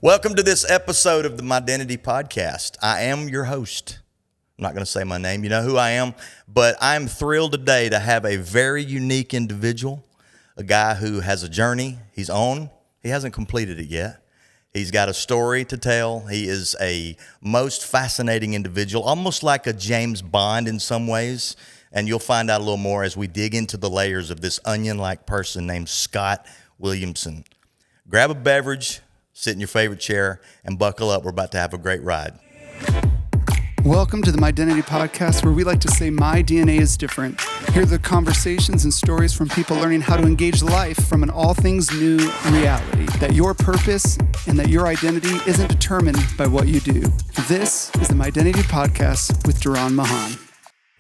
Welcome to this episode of the My Identity Podcast. I am your host. I'm not going to say my name. You know who I am. But I'm thrilled today to have a very unique individual, a guy who has a journey he's on. He hasn't completed it yet. He's got a story to tell. He is a most fascinating individual, almost like a James Bond in some ways. And you'll find out a little more as we dig into the layers of this onion-like person named Scott Williamson. Grab a beverage, sit in your favorite chair, and buckle up. We're about to have a great ride. Welcome to the My Identity Podcast, where we like to say my DNA is different. Hear the conversations and stories from people learning how to engage life from an all things new reality. That your purpose and that your identity isn't determined by what you do. This is the My Identity Podcast with Duran Mahan.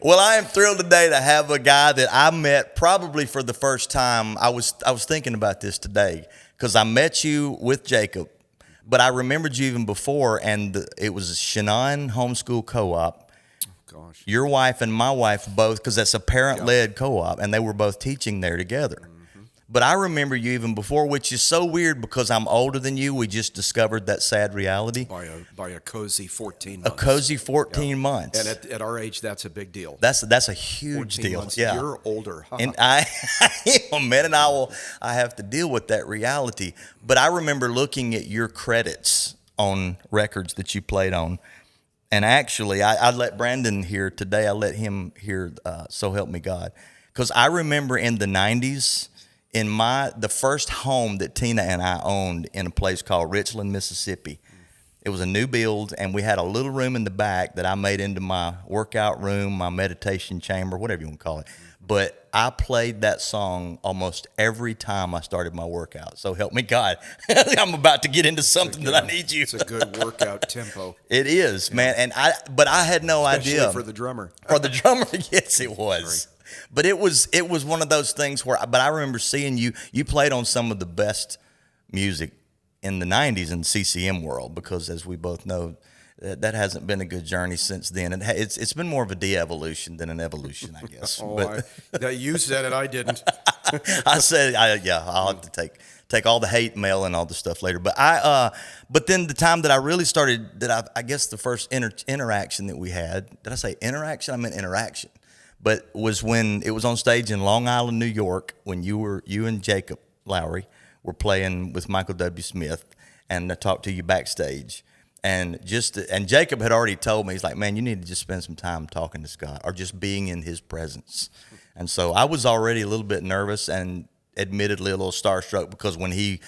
Well, I am thrilled today to have a guy that I met probably for the first time. I was thinking about this today because I met you with Jacob, but I remembered you even before, and it was a Shannon Homeschool Co-op. Oh, gosh. Your wife and my wife both, because that's a parent-led co-op, and they were both teaching there together. But I remember you even before, which is so weird because I'm older than you. We just discovered that sad reality. By a cozy 14 months. A cozy 14 months. And at our age, that's a big deal. That's a huge deal. Months, yeah. You're older. Huh? And I am, man, and I have to deal with that reality. But I remember looking at your credits on records that you played on. And actually, I let Brandon hear today. I let him hear So Help Me God. Because I remember in the 90s, in the first home that Tina and I owned in a place called Richland, Mississippi. It was a new build, and we had a little room in the back that I made into my workout room, my meditation chamber, whatever you want to call it. But I played that song almost every time I started my workout. So help me God. I'm about to get into something that I need you. It's a good workout tempo. It is, man. But I had no Especially idea. for the drummer. For the drummer, yes, it was. But it was one of those things where, but I remember seeing you played on some of the best music in the 90s in the CCM world, because as we both know, that hasn't been a good journey since then. And it's been more of a de-evolution than an evolution, I guess. You said it, I didn't. I said, I'll have to take all the hate mail and all the stuff later. But but then the time that I really started, I guess the first interaction that we had, did I say interaction? I meant interaction. But was when it was on stage in Long Island, New York, when you and Jacob Lowry were playing with Michael W. Smith, and I talked to you backstage, and Jacob had already told me, he's like, man, you need to just spend some time talking to Scott or just being in his presence. And so I was already a little bit nervous and admittedly a little starstruck, because when he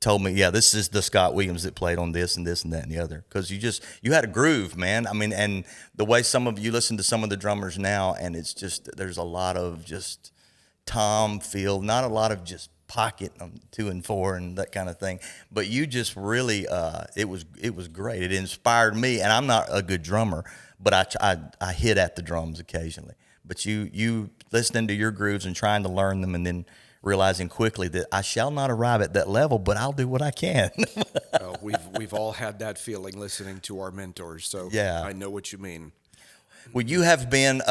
told me, yeah, this is the Scott Williams that played on this and this and that and the other. Because you had a groove, man. I mean, and the way some of you listen to some of the drummers now, and it's just, there's a lot of just tom feel, not a lot of just pocket 2 and 4 and that kind of thing. But you just really, it was great. It inspired me, and I'm not a good drummer, but I hit at the drums occasionally. But you listening to your grooves and trying to learn them, and then realizing quickly that I shall not arrive at that level, but I'll do what I can. We've all had that feeling listening to our mentors, so yeah. I know what you mean. Well, you have been,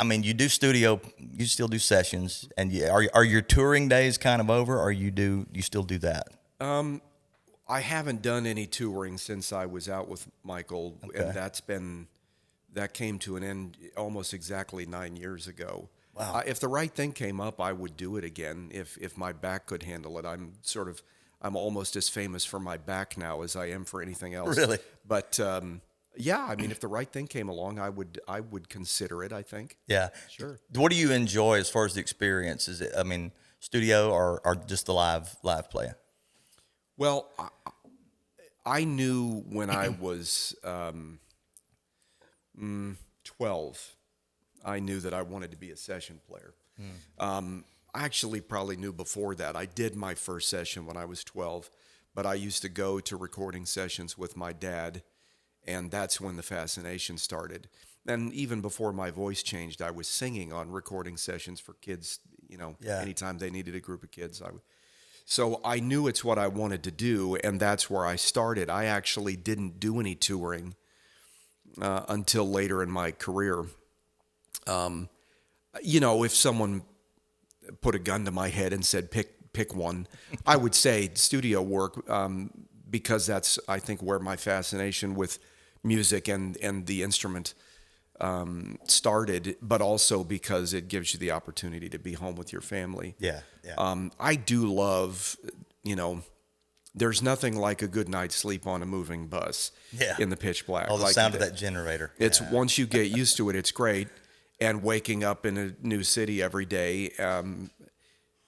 you do studio, you still do sessions, and are your touring days kind of over, or you still do that? I haven't done any touring since I was out with Michael, and that came to an end almost exactly 9 years ago. Wow. If the right thing came up, I would do it again if my back could handle it. I'm almost as famous for my back now as I am for anything else. Really? But if the right thing came along, I would consider it, I think. Yeah. Sure. What do you enjoy as far as the experience? Is it, studio or just the live playing? Well, I knew when I was 12, I knew that I wanted to be a session player. I actually probably knew before that. I did my first session when I was 12, but I used to go to recording sessions with my dad, and that's when the fascination started. And even before my voice changed, I was singing on recording sessions for kids, anytime they needed a group of kids. So I knew it's what I wanted to do, and that's where I started. I actually didn't do any touring until later in my career. If someone put a gun to my head and said, pick one, I would say studio work, because that's, I think, where my fascination with music and the instrument started, but also because it gives you the opportunity to be home with your family. Yeah, yeah. I do love, there's nothing like a good night's sleep on a moving bus in the pitch black. Oh, the like sound of that generator. It's once you get used to it, it's great. And waking up in a new city every day,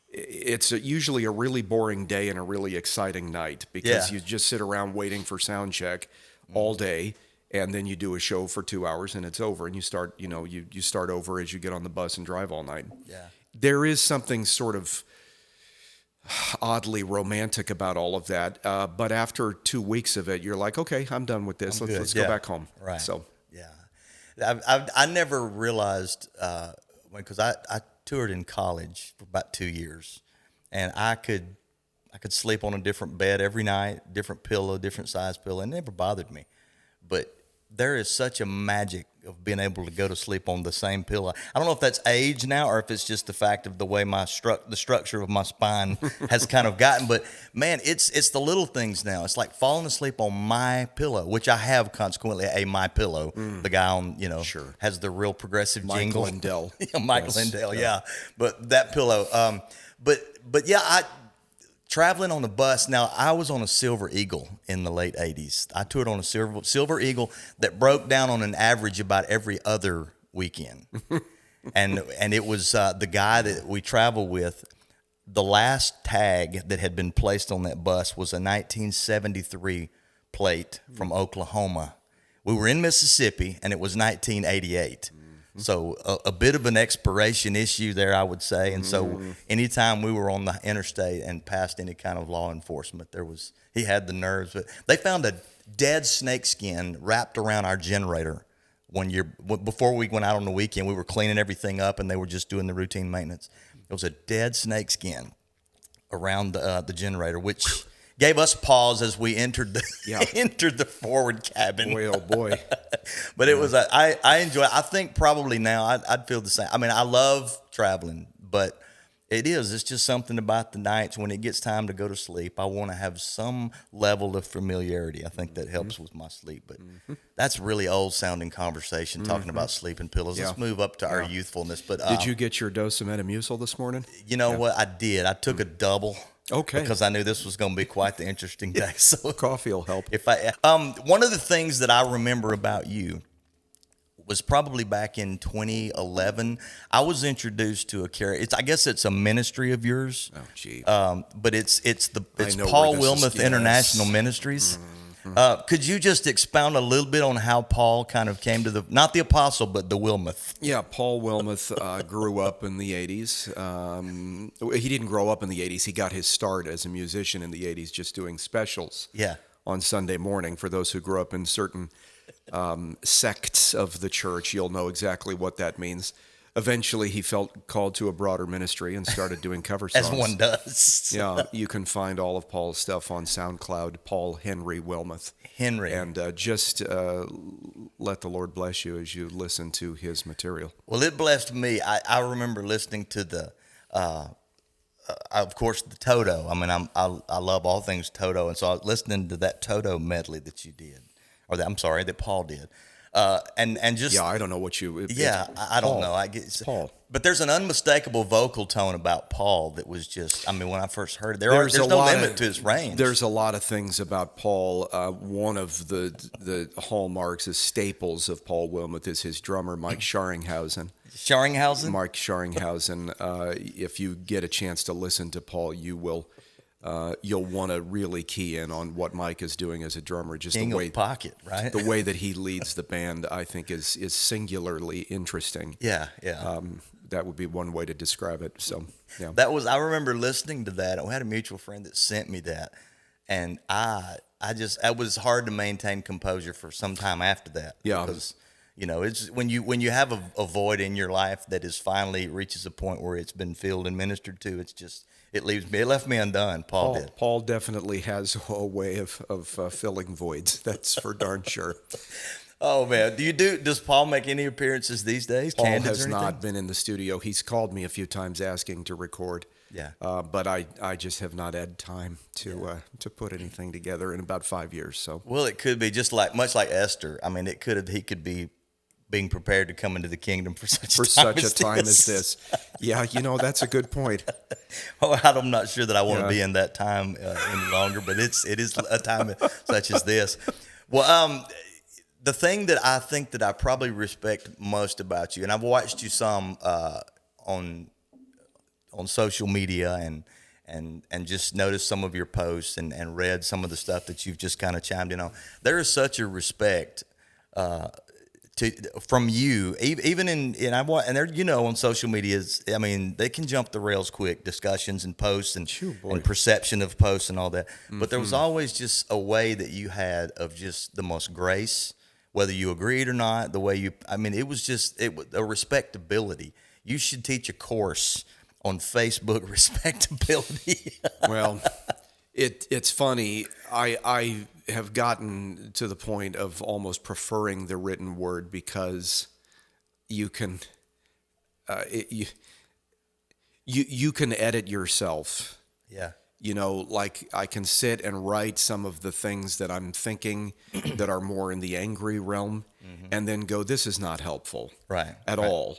it's usually a really boring day and a really exciting night because you just sit around waiting for sound check all day, and then you do a show for 2 hours and it's over, and you start, you start over as you get on the bus and drive all night. Yeah. There is something sort of oddly romantic about all of that, but after 2 weeks of it, you're like, okay, I'm done with this. Let's go back home. Right. So yeah, I never realized because I toured in college for about 2 years, and I could sleep on a different bed every night, different pillow, different size pillow. It never bothered me, but there is such a magic of being able to go to sleep on the same pillow. I don't know if that's age now or if it's just the fact of the way the structure of my spine has kind of gotten. But man, it's the little things now. It's like falling asleep on my pillow, which I have consequently a My Pillow. The guy on has the real progressive jingle. Lindell. Mike Lindell, yeah. But that pillow. But yeah, traveling on the bus. Now, I was on a Silver Eagle in the late 80s. I toured on a Silver Eagle that broke down on an average about every other weekend. and it was the guy that we traveled with. The last tag that had been placed on that bus was a 1973 plate from Oklahoma. We were in Mississippi, and it was 1988. So a bit of an expiration issue there, I would say. And so anytime we were on the interstate and passed any kind of law enforcement, he had the nerves. But they found a dead snake skin wrapped around our generator one year. Before we went out on the weekend, we were cleaning everything up, and they were just doing the routine maintenance. It was a dead snake skin around the generator, which gave us pause as we entered the forward cabin. Boy, oh boy. But it was I enjoy it. I think probably now I'd feel the same. I mean, I love traveling, but it's just something about the nights when it gets time to go to sleep. I want to have some level of familiarity. I think that helps with my sleep. But that's really old sounding conversation talking about sleeping pillows. Let's move up to our youthfulness. But did you get your dose of Metamucil this morning? You know what? I did. I took a double. Okay. Because I knew this was going to be quite the interesting day. So coffee will help. One of the things that I remember about you was probably back in 2011. I was introduced to I guess it's a ministry of yours. Oh, gee. But it's Paul Wilmeth International Ministries. Could you just expound a little bit on how Paul kind of came to not the apostle, but the Wilmeth? Yeah, Paul Wilmeth grew up in the 80s. He didn't grow up in the 80s. He got his start as a musician in the 80s, just doing specials on Sunday morning. For those who grew up in certain sects of the church, you'll know exactly what that means. Eventually, he felt called to a broader ministry and started doing cover songs. As one does. Yeah, you can find all of Paul's stuff on SoundCloud, Paul Henry Wilmeth. Henry. And just let the Lord bless you as you listen to his material. Well, it blessed me. I remember listening to of course, the Toto. I mean, I love all things Toto. And so I was listening to that Toto medley that you did, that Paul did. And just I don't know what you. I don't know. I guess Paul, but there's an unmistakable vocal tone about Paul that was just. I mean, when I first heard it, there's no limit to his range. There's a lot of things about Paul. One of the hallmarks, the staples of Paul Wilmeth is his drummer Mike Scharringhausen. Mike Scharringhausen. If you get a chance to listen to Paul, you'll want to really key in on what Mike is doing as a drummer. Just King the way of pocket, right? The way that he leads the band, I think, is singularly interesting. Yeah. That would be one way to describe it. So, yeah. I remember listening to that. I had a mutual friend that sent me that, and it was hard to maintain composure for some time after that. Yeah. Because it's when you have a void in your life that is finally reaches a point where it's been filled and ministered to. It's just. It left me undone. Paul did. Paul definitely has a way of filling voids. That's for darn sure. Oh man, does Paul make any appearances these days? Paul has not been in the studio. He's called me a few times asking to record. Yeah. But I just have not had time to put anything together in about 5 years. So Well, it could be just much like Esther. I mean, he could be being prepared to come into the kingdom for such a time as this. Yeah, that's a good point. Well, I'm not sure that I want to Yeah. be in that time any longer, but it is a time such as this. Well, the thing that I think that I probably respect most about you, and I've watched you some on social media and just noticed some of your posts and read some of the stuff that you've just kind of chimed in on. There is such a respect from you, even and they're on social media. I mean, they can jump the rails quick, discussions and posts and perception of posts and all that. But there was always just a way that you had of just the most grace, whether you agreed or not. The way it was just a respectability. You should teach a course on Facebook respectability. Well, it's funny. I have gotten to the point of almost preferring the written word because you can you can edit yourself. Yeah. Like I can sit and write some of the things that I'm thinking that are more in the angry realm, and then go, this is not helpful at all.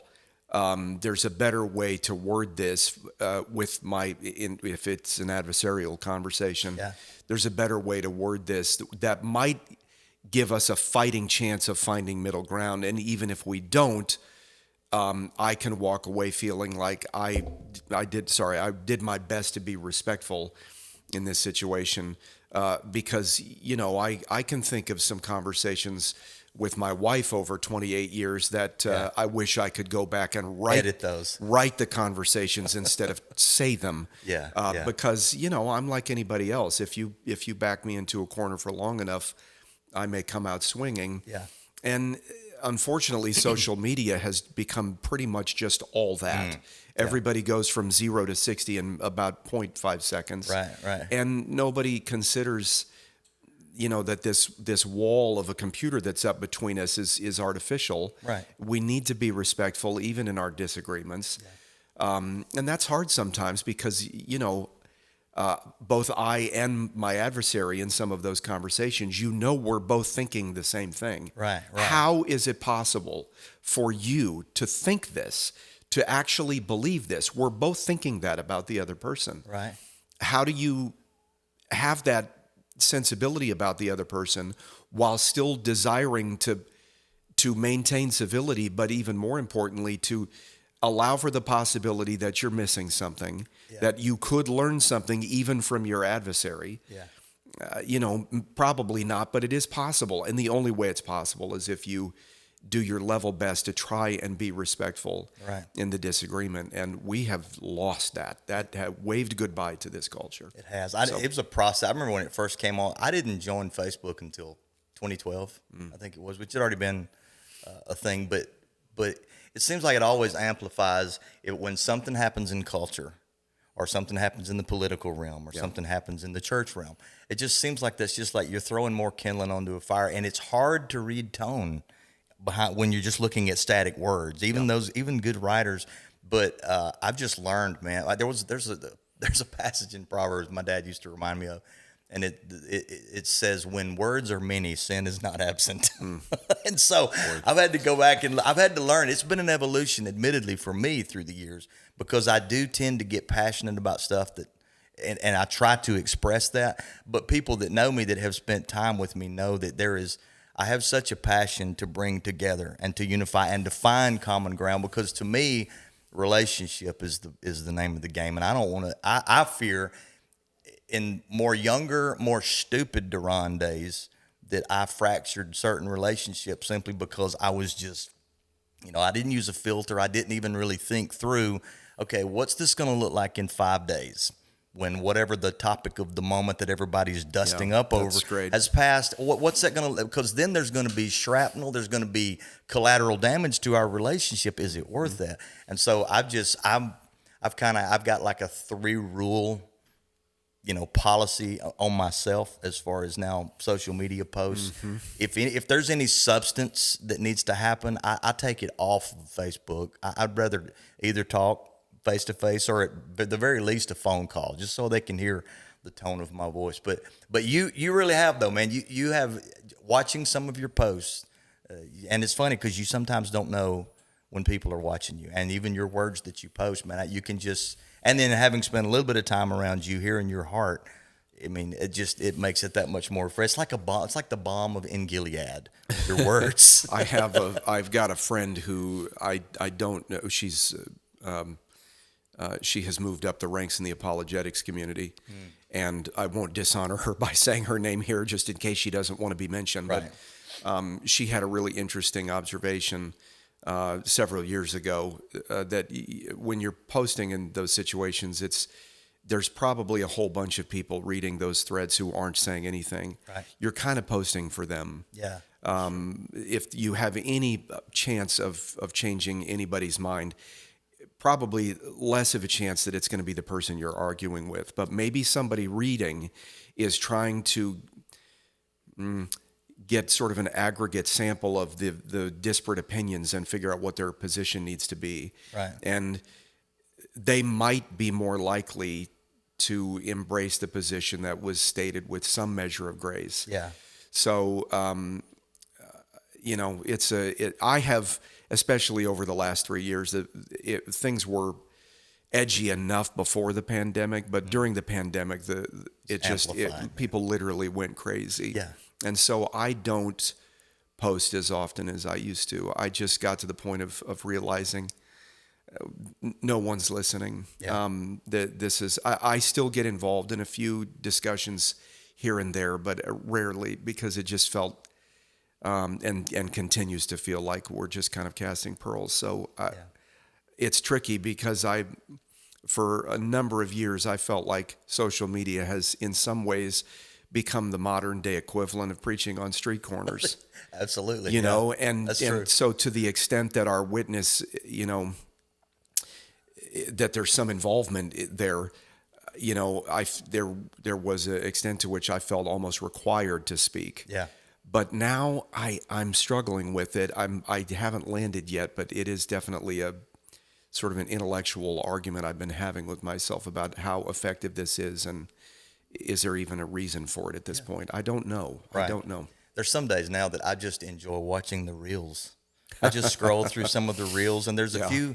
There's a better way to word this if it's an adversarial conversation. Yeah. There's a better way to word this that might give us a fighting chance of finding middle ground. And even if we don't, I can walk away feeling like I did my best to be respectful in this situation, because I can think of some conversations with my wife over 28 years that I wish I could go back and edit those, write the conversations instead of say them. Because I'm like anybody else. If you back me into a corner for long enough, I may come out swinging. Yeah. And unfortunately, social media has become pretty much just all that. Everybody goes from 0 to 60 in about 0.5 seconds. Right. And nobody considers, that this wall of a computer that's up between us is artificial. Right. We need to be respectful even in our disagreements. Yeah. And that's hard sometimes because, both I and my adversary in some of those conversations, we're both thinking the same thing. Right. How is it possible for you to think this, to actually believe this? We're both thinking that about the other person. Right. How do you have that sensibility about the other person while still desiring to maintain civility, but even more importantly, to allow for the possibility that you're missing something, that you could learn something even from your adversary? Probably not, but it is possible. And the only way it's possible is if you do your level best to try and be respectful in the disagreement. And we have lost that. That have waved goodbye to this culture. It has. It was a process. I remember when it first came on. I didn't join Facebook until 2012, I think it was, which had already been a thing. But it seems like it always amplifies when something happens in culture, or something happens in the political realm, or something happens in the church realm. It just seems like that's just like you're throwing more kindling onto a fire, and it's hard to read tone behind when you're just looking at static words. Even good writers. But I've just learned, man. Like there's a passage in Proverbs my dad used to remind me of, and it says, "When words are many, sin is not absent." And so I've had to go back and I've had to learn. It's been an evolution, admittedly, for me through the years, because I do tend to get passionate about stuff that, and I try to express that. But people that know me, that have spent time with me, know that I have such a passion to bring together and to unify and to find common ground, because to me, relationship is the name of the game. And I don't want to, I fear in more younger, more stupid Duran days that I fractured certain relationships simply because I was just, I didn't use a filter. I didn't even really think through, okay, what's this going to look like in 5 days? When whatever the topic of the moment that everybody's dusting up over has passed, what's that going to? Because then there's going to be shrapnel, there's going to be collateral damage to our relationship. Is it worth that? And so I've got like a 3-rule, policy on myself as far as now social media posts. If there's any substance that needs to happen, I take it off of Facebook. I'd rather either talk face to face, or at the very least a phone call, just so they can hear the tone of my voice. But you really have, though, man. You have, watching some of your posts, and it's funny because you sometimes don't know when people are watching you, and even your words that you post, man, you can just, and then having spent a little bit of time around you, hearing your heart, I mean, it makes it that much more fresh. It's like a bomb. It's like the bomb of in Gilead. Your words. I've got a friend who I don't know. She has moved up the ranks in the apologetics community, and I won't dishonor her by saying her name here, just in case she doesn't want to be mentioned. Right. But she had a really interesting observation several years ago that when you're posting in those situations, there's probably a whole bunch of people reading those threads who aren't saying anything. Right. You're kind of posting for them. Yeah. If you have any chance of changing anybody's mind, probably less of a chance that it's going to be the person you're arguing with. But maybe somebody reading is trying to get sort of an aggregate sample of the disparate opinions and figure out what their position needs to be. Right. And they might be more likely to embrace the position that was stated with some measure of grace. Yeah. So, I have, especially over the last 3 years, things were edgy enough before the pandemic, but during the pandemic, people literally went crazy. Yeah. And so I don't post as often as I used to. I just got to the point of realizing no one's listening. Yeah. I still get involved in a few discussions here and there, but rarely, because it just felt and continues to feel like we're just kind of casting pearls. So it's tricky because for a number of years, I felt like social media has in some ways become the modern day equivalent of preaching on street corners. Absolutely. You know, and That's true. so to the extent that our witness, that there's some involvement there, there was an extent to which I felt almost required to speak. Yeah. But now I'm struggling with it. I haven't landed yet, but it is definitely a sort of an intellectual argument I've been having with myself about how effective this is, and is there even a reason for it at this point? I don't know. Right. I don't know. There's some days now that I just enjoy watching the reels. I just scroll through some of the reels, and there's a few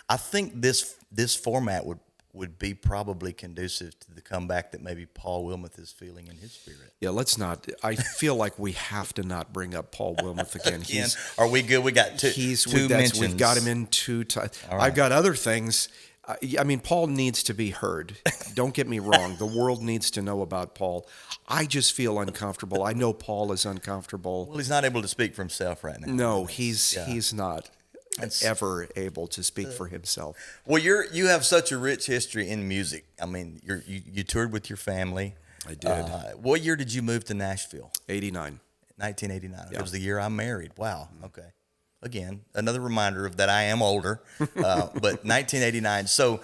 I think this format would be probably conducive to the comeback that maybe Paul Wilmeth is feeling in his spirit. Yeah, let's not. I feel like we have to not bring up Paul Wilmeth again. Are we good? We got two mentions. We've got him in 2 times. All right. I've got other things. I mean, Paul needs to be heard. Don't get me wrong. The world needs to know about Paul. I just feel uncomfortable. I know Paul is uncomfortable. Well, he's not able to speak for himself right now. No, he's not ever able to speak for himself. Well, you have such a rich history in music. I mean, you toured with your family. I did. What year did you move to Nashville? 89. 1989. Yeah. It was the year I married. Wow. Okay. Again, another reminder of that I am older. But 1989. So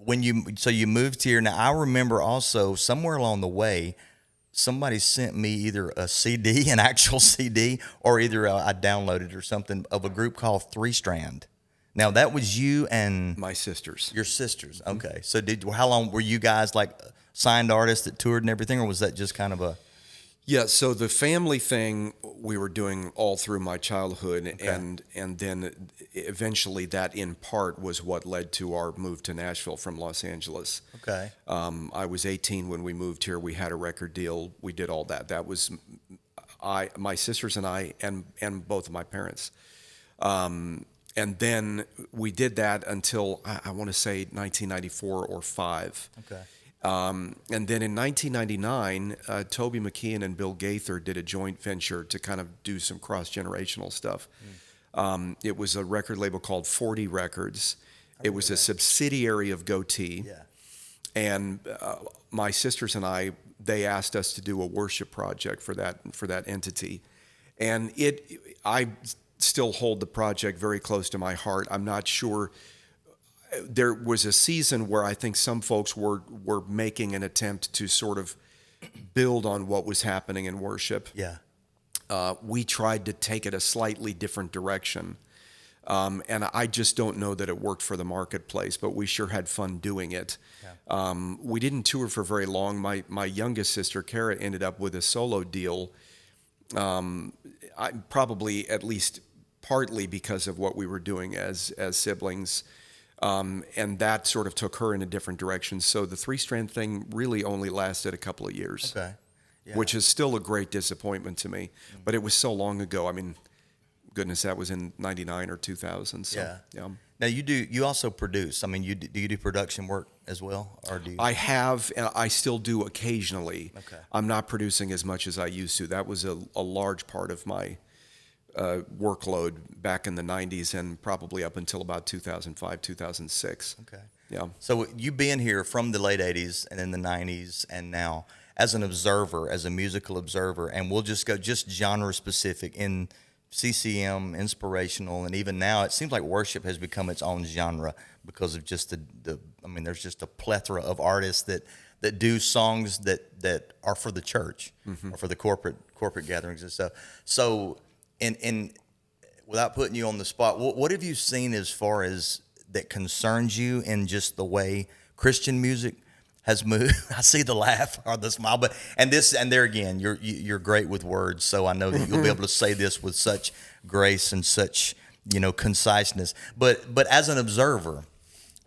you moved here. Now I remember also somewhere along the way, somebody sent me either a CD, an actual CD, or either I downloaded or something of a group called Three Strand. Now that was you and My sisters. your sisters. Okay. So how long were you guys like signed artists that toured and everything, or was that just kind of a? Yeah, so the family thing we were doing all through my childhood, Okay. and then eventually that in part was what led to our move to Nashville from Los Angeles. Okay. I was 18 when we moved here. We had a record deal. We did all that. That was my sisters and I, and both of my parents. And then we did that until I want to say 1994 or 5. Okay. And then in 1999, Toby McKeon and Bill Gaither did a joint venture to kind of do some cross-generational stuff. It was a record label called 40 Records. It was a subsidiary of Goatee. Yeah. And my sisters and they asked us to do a worship project for that entity. And I still hold the project very close to my heart. I'm not sure. There was a season where I think some folks were making an attempt to sort of build on what was happening in worship. Yeah. We tried to take it a slightly different direction. And I just don't know that it worked for the marketplace, but we sure had fun doing it. Yeah. We didn't tour for very long. My youngest sister, Kara, ended up with a solo deal, probably at least partly because of what we were doing as siblings. And that sort of took her in a different direction. So the Three Strand thing really only lasted a couple of years, Okay. Yeah. which is still a great disappointment to me. But it was so long ago. I mean, goodness, that was in 99 or 2000. So, yeah. Now you also produce. I mean, do you do production work as well, or do you? I have, and I still do occasionally. Okay. I'm not producing as much as I used to. That was a large part of my workload back in the 90s and probably up until about 2005, 2006. Okay. Yeah. So you being here from the late 80s and in the 90s and now as an observer, as a musical observer, and we'll just go just genre specific in CCM, inspirational, and even now it seems like worship has become its own genre because of just there's just a plethora of artists that do songs that are for the church or for the corporate gatherings and stuff. So in without putting you on the spot, what have you seen as far as that concerns you in just the way Christian music has moved? I see the laugh or the smile, but there again, you're great with words, so I know that you'll be able to say this with such grace and such conciseness. But as an observer,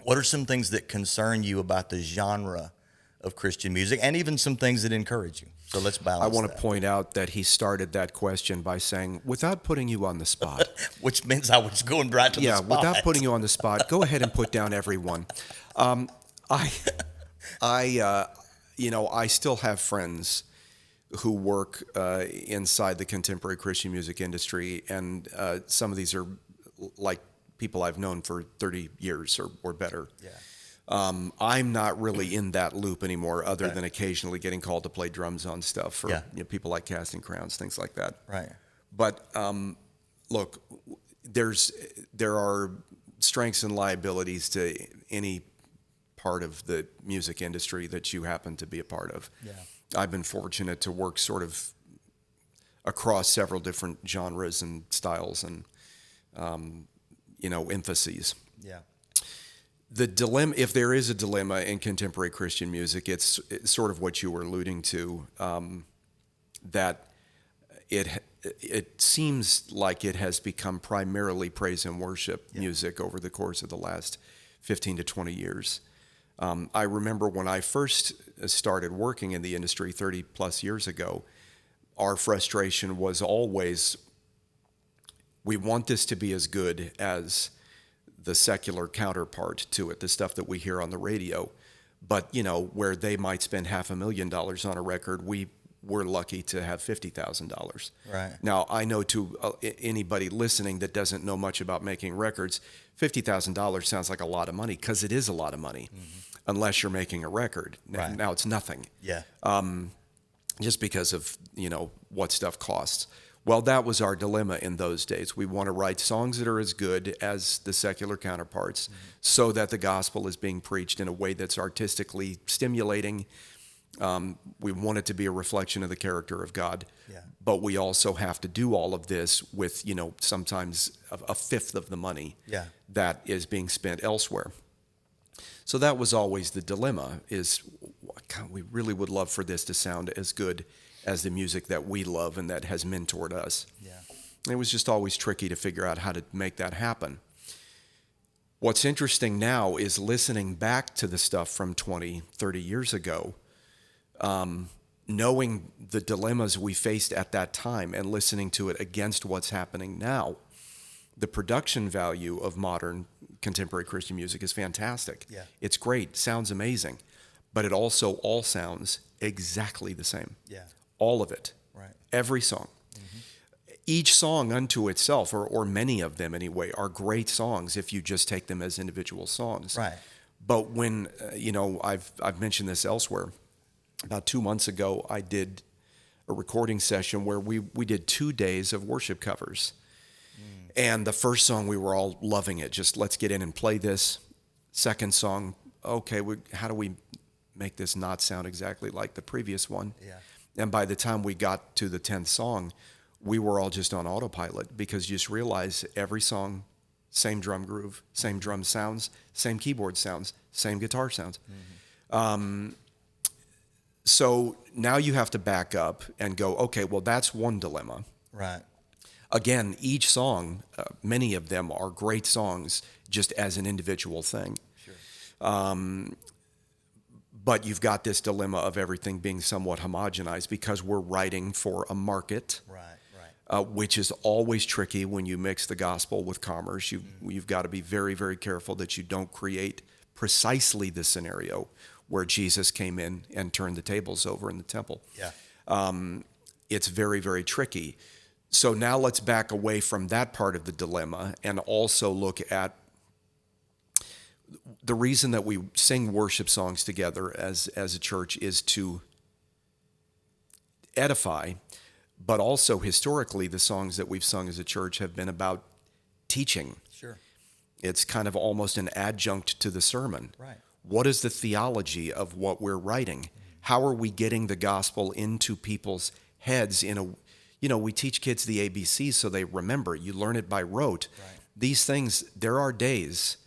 what are some things that concern you about the genre of Christian music, and even some things that encourage you? So let's balance. I want that. to point out that he started that question by saying, without putting you on the spot. Which means I was going right to the spot. Yeah, without putting you on the spot, go ahead and put down everyone. I still have friends who work inside the contemporary Christian music industry, and some of these are like people I've known for 30 years or better. Yeah. I'm not really in that loop anymore, other than occasionally getting called to play drums on stuff for people like Casting Crowns, things like that. Right. But look, there are strengths and liabilities to any part of the music industry that you happen to be a part of. Yeah. I've been fortunate to work sort of across several different genres and styles and emphases. Yeah. The dilemma, if there is a dilemma in contemporary Christian music, it's sort of what you were alluding to, that it seems like it has become primarily praise and worship music over the course of the last 15 to 20 years. I remember when I first started working in the industry 30 plus years ago, our frustration was always, we want this to be as good as the secular counterpart to it, the stuff that we hear on the radio. But, where they might spend $500,000 on a record, we're lucky to have $50,000. Right. Now, I know to anybody listening that doesn't know much about making records, $50,000 sounds like a lot of money, because it is a lot of money, unless you're making a record. Right. Now it's nothing. Yeah. Just because of, what stuff costs. Well, that was our dilemma in those days. We want to write songs that are as good as the secular counterparts, so that the gospel is being preached in a way that's artistically stimulating. We want it to be a reflection of the character of God. Yeah. But we also have to do all of this with, sometimes a fifth of the money that is being spent elsewhere. So that was always the dilemma, is God, we really would love for this to sound as good as the music that we love and that has mentored us. Yeah. It was just always tricky to figure out how to make that happen. What's interesting now is listening back to the stuff from 20, 30 years ago, knowing the dilemmas we faced at that time and listening to it against what's happening now. The production value of modern contemporary Christian music is fantastic. Yeah. It's great, sounds amazing, but it also all sounds exactly the same. Yeah. All of it. Right. Every song. Each song unto itself, or many of them anyway, are great songs if you just take them as individual songs. Right. But when, I've mentioned this elsewhere. About 2 months ago, I did a recording session where we did 2 days of worship covers. And the first song, we were all loving it. Just let's get in and play this. Second song, okay, how do we make this not sound exactly like the previous one? Yeah. And by the time we got to the 10th song, we were all just on autopilot, because you just realize every song same drum groove, same drum sounds, same keyboard sounds, same guitar sounds. So now you have to back up and go, okay, well, that's one dilemma. Right. Again, each song, many of them are great songs just as an individual thing. Sure. But you've got this dilemma of everything being somewhat homogenized because we're writing for a market. Right. Which is always tricky when you mix the gospel with commerce. You've got to be very, very careful that you don't create precisely the scenario where Jesus came in and turned the tables over in the temple. Yeah. It's very, very tricky. So now let's back away from that part of the dilemma and also look at the reason that we sing worship songs together as a church is to edify, but also historically the songs that we've sung as a church have been about teaching. Sure. It's kind of almost an adjunct to the sermon. Right. What is the theology of what we're writing? How are we getting the gospel into people's heads in a, we teach kids the ABCs so they remember. You learn it by rote. Right. These things, there are days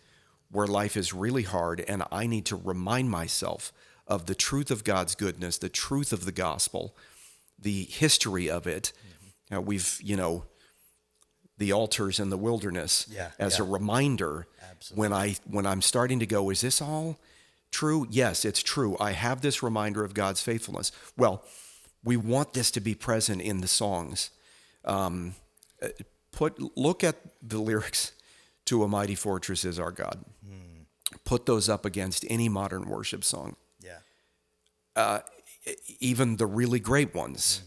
where life is really hard and I need to remind myself of the truth of God's goodness, the truth of the gospel, the history of it. We've, the altars in the wilderness as a reminder. Absolutely. When I'm starting to go, is this all true? Yes, it's true. I have this reminder of God's faithfulness. Well, we want this to be present in the songs. Look at the lyrics to "A Mighty Fortress Is Our God." Put those up against any modern worship song. Yeah. Even the really great ones.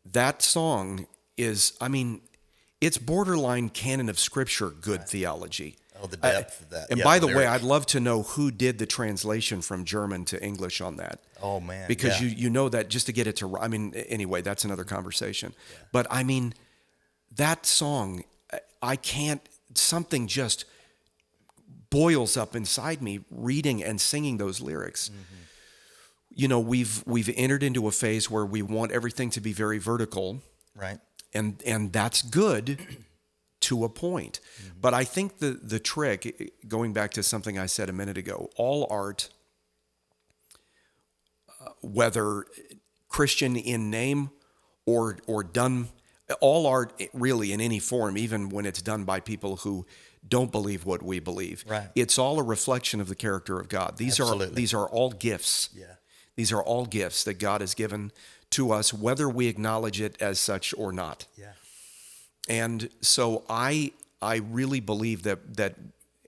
That song is, it's borderline canon of Scripture, good theology. Oh, the depth of that. And by the way, I'd love to know who did the translation from German to English on that. Oh, man. Because you know that just to get it to, anyway, that's another conversation. Yeah. But that song, something just boils up inside me reading and singing those lyrics. We've entered into a phase where we want everything to be very vertical. Right. And that's good to a point. But I think the trick, going back to something I said a minute ago, all art, whether Christian in name or done, all art really in any form, even when it's done by people who don't believe what we believe, right. It's all a reflection of the character of God. These are all gifts. Yeah. These are all gifts that God has given to us, whether we acknowledge it as such or not. Yeah. And so I really believe that,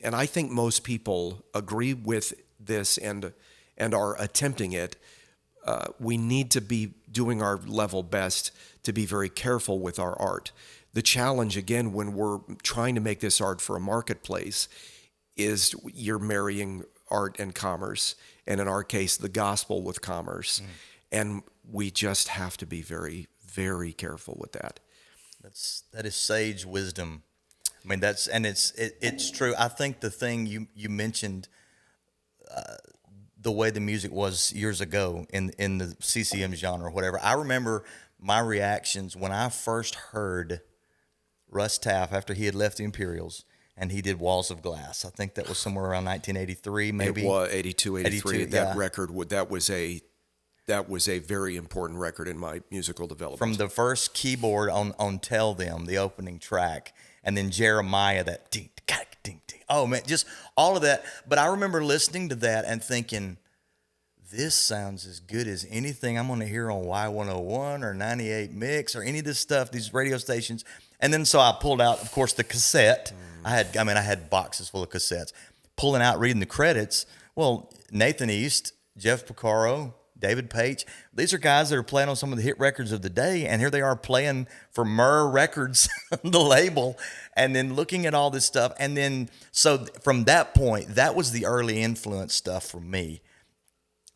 and I think most people agree with this and are attempting it. We need to be doing our level best to be very careful with our art. The challenge, again, when we're trying to make this art for a marketplace, is you're marrying art and commerce, and in our case, the gospel with commerce. And we just have to be very, very careful with that. That is sage wisdom. It's true. I think the thing you mentioned, the way the music was years ago in the CCM genre or whatever. I remember my reactions when I first heard Russ Taff after he had left the Imperials and he did Walls of Glass. I think that was somewhere around 1983, maybe. It was 82, 83. That record, that was a very important record in my musical development. From the first keyboard on Tell Them, the opening track, and then Jeremiah, that ding, ding, ding, ding. Oh, man, just all of that. But I remember listening to that and thinking, this sounds as good as anything I'm going to hear on Y101 or 98 Mix or any of this stuff, these radio stations. And then so I pulled out, of course, the cassette. I had boxes full of cassettes. Pulling out, reading the credits. Well, Nathan East, Jeff Porcaro, David Page, these are guys that are playing on some of the hit records of the day, and here they are playing for Murr Records, the label, and then looking at all this stuff. And then, so from that point, that was the early influence stuff for me,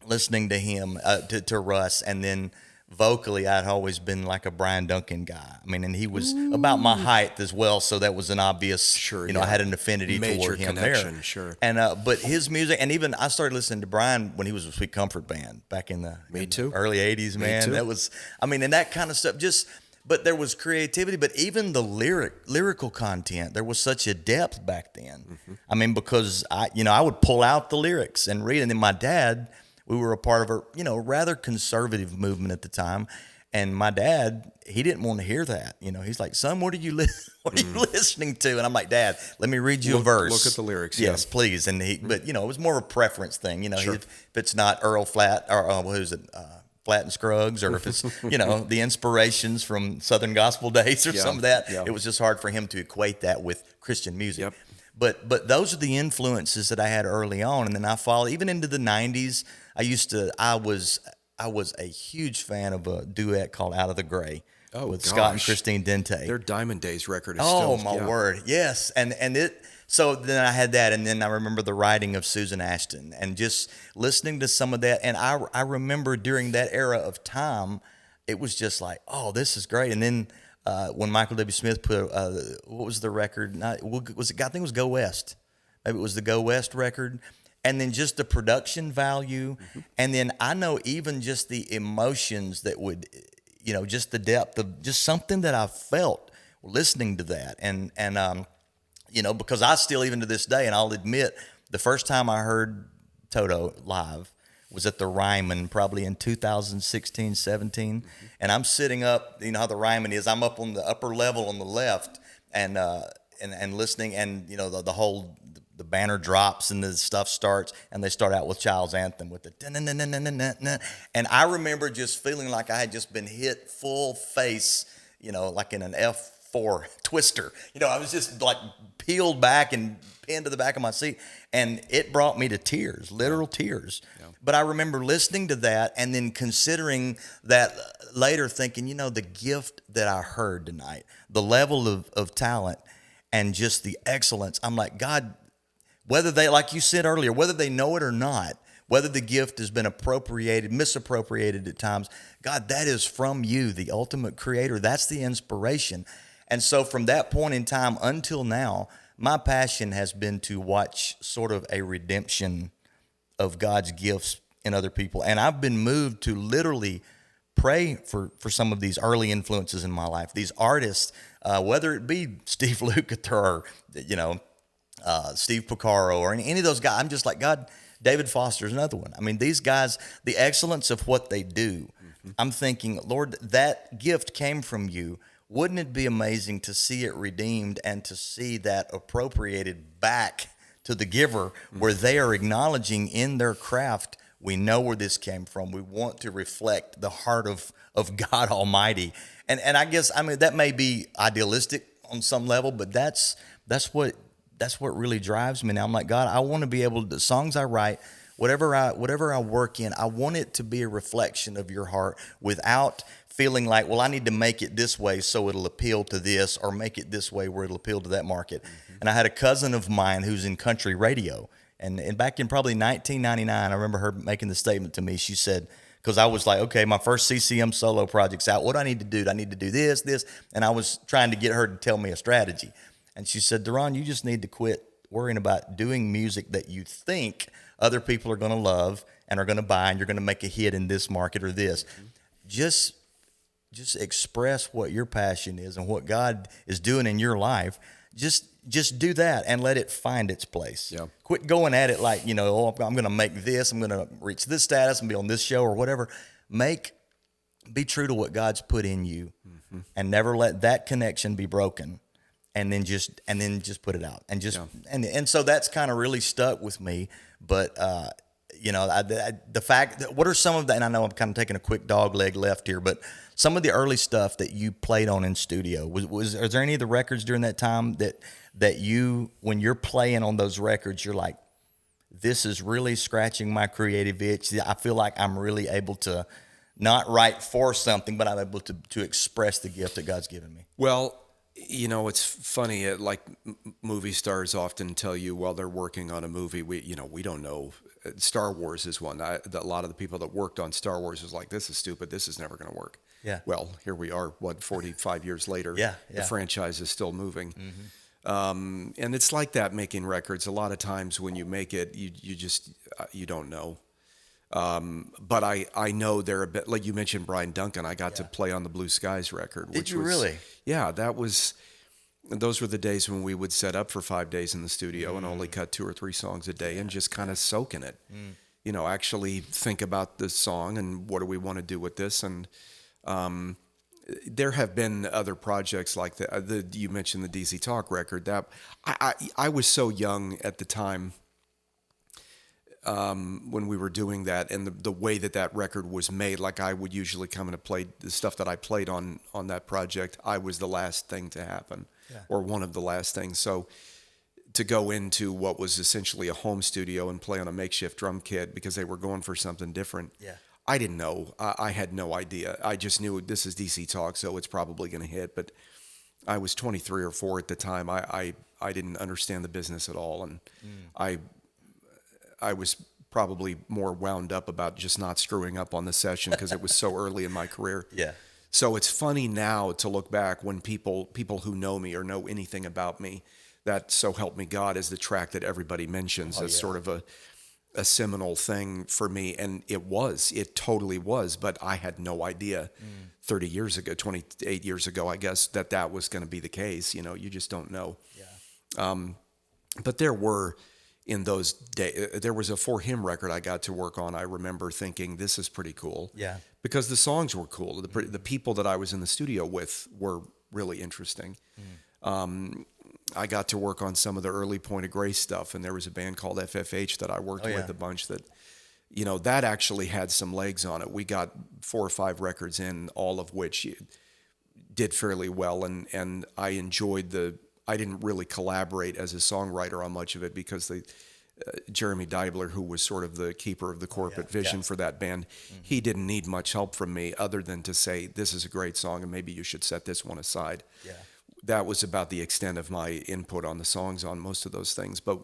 listening to him, to Russ, and then vocally, I'd always been like a Brian Duncan guy. And he was about my height as well, so that was an obvious, I had an affinity toward him there. Sure. And but his music, and even I started listening to Brian when he was with Sweet Comfort Band back in the Me too. early 80s, man. Me too. That was, and that kind of stuff, just but there was creativity, but even the lyrical content, there was such a depth back then. I mean, because I would pull out the lyrics and read, and then my dad, we were a part of a, rather conservative movement at the time. And my dad, he didn't want to hear that. He's like, son, what are you listening to? And I'm like, Dad, let me read you a verse. Look at the lyrics. Yes, please. And but it was more of a preference thing. Sure. If it's not Earl Flatt or who's it, Flatt and Scruggs, or if it's the inspirations from Southern Gospel days or some of that, it was just hard for him to equate that with Christian music. Yep. But those are the influences that I had early on, and then I followed even into the '90s. I was a huge fan of a duet called "Out of the Gray" with Scott and Christine Dente. Their Diamond Days record is Oh, still... my word. Yes. And it, so then I had that. And then I remember the writing of Susan Ashton and just listening to some of that. And I remember during that era of time, it was just like, oh, this is great. And then when Michael W. Smith put, what was the record? I think it was Go West. Maybe it was the Go West record. And then just the production value. And then I know even just the emotions that would, just the depth of just something that I felt listening to that. And because I still, even to this day, and I'll admit, the first time I heard Toto live was at the Ryman, probably in 2016, 17. And I'm sitting up, how the Ryman is. I'm up on the upper level on the left and listening, and, the whole... The banner drops and the stuff starts, and they start out with Child's Anthem with the and I remember just feeling like I had just been hit full face, like in an F4 twister. I was just like peeled back and pinned to the back of my seat, and it brought me to tears, literal tears. Yeah. But I remember listening to that and then considering that later, thinking, the gift that I heard tonight, the level of talent and just the excellence. I'm like, God, whether they, like you said earlier, whether they know it or not, whether the gift has been misappropriated at times, God, that is from you, the ultimate creator. That's the inspiration. And so from that point in time until now, my passion has been to watch sort of a redemption of God's gifts in other people. And I've been moved to literally pray for some of these early influences in my life, these artists, whether it be Steve Lukather or, Steve Porcaro or any of those guys. I'm just like, God, David Foster's another one. I mean, these guys, the excellence of what they do, I'm thinking, Lord, that gift came from you. Wouldn't it be amazing to see it redeemed and to see that appropriated back to the giver, where they are acknowledging in their craft, we know where this came from. We want to reflect the heart of God Almighty. And I guess, that may be idealistic on some level, but that's what really drives me now. I'm like, God, I want to be able to, the songs I write, whatever I work in, I want it to be a reflection of your heart without feeling like, well, I need to make it this way so it'll appeal to this, or make it this way where it'll appeal to that market. And I had a cousin of mine who's in country radio, and back in probably 1999, I remember her making the statement to me. She said, because I was like, okay, my first CCM solo project's out. What do I need to do? Do I need to do this? And I was trying to get her to tell me a strategy. And she said, Duran, you just need to quit worrying about doing music that you think other people are going to love and are going to buy, and you're going to make a hit in this market or this. Just express what your passion is and what God is doing in your life. Just do that and let it find its place. Yeah. Quit going at it like, I'm going to make this, I'm going to reach this status and be on this show or whatever. Be true to what God's put in you, and never let that connection be broken. And then just put it out, and so that's kind of really stuck with me. But the fact that, what are some of the, and I know I'm kind of taking a quick dog leg left here, but some of the early stuff that you played on in studio, are there any of the records during that time that you, when you're playing on those records, you're like, this is really scratching my creative itch. I feel like I'm really able to not write for something, but I'm able to express the gift that God's given me. Well, it's funny. Movie stars often tell you while they're working on a movie, we don't know. Star Wars is one. A lot of the people that worked on Star Wars was like, this is stupid. This is never going to work. Yeah. Well, here we are, 45 years later. Yeah. The franchise is still moving. And it's like that making records. A lot of times when you make it, you don't know. But I know they're a bit, like you mentioned Brian Duncan, I got to play on the Blue Skies record. Did you really? Yeah, those were the days when we would set up for 5 days in the studio and only cut 2 or 3 songs a day and just kind of soak in it. You know, actually think about the song and what do we want to do with this. And there have been other projects like that. You mentioned the DC Talk record. That I was so young at the time when we were doing that, and the way that record was made. Like, I would usually come in and play the stuff that I played on that project. I was the last thing to happen, or one of the last things. So to go into what was essentially a home studio and play on a makeshift drum kit because they were going for something different. Yeah. I didn't know. I had no idea. I just knew this is DC Talk, so it's probably going to hit. But I was 23 or 4 at the time. I didn't understand the business at all, and I was probably more wound up about just not screwing up on the session because it was so early in my career. Yeah. So it's funny now to look back when people who know me or know anything about me, that So Help Me God is the track that everybody mentions as sort of a seminal thing for me. And it totally was, but I had no idea 30 years ago, 28 years ago, I guess, that was going to be the case. You know, you just don't know. Yeah. But there were, in those days, there was a For Him record I got to work on. I remember thinking, this is pretty cool. Yeah. Because the songs were cool. The people that I was in the studio with were really interesting. I got to work on some of the early Point of Grace stuff, and there was a band called FFH that I worked with a bunch that, you know, that actually had some legs on it. We got 4 or 5 records in, all of which did fairly well, and I enjoyed I didn't really collaborate as a songwriter on much of it because Jeremy Deibler, who was sort of the keeper of the corporate vision for that band, he didn't need much help from me other than to say, this is a great song and maybe you should set this one aside. Yeah. That was about the extent of my input on the songs on most of those things. But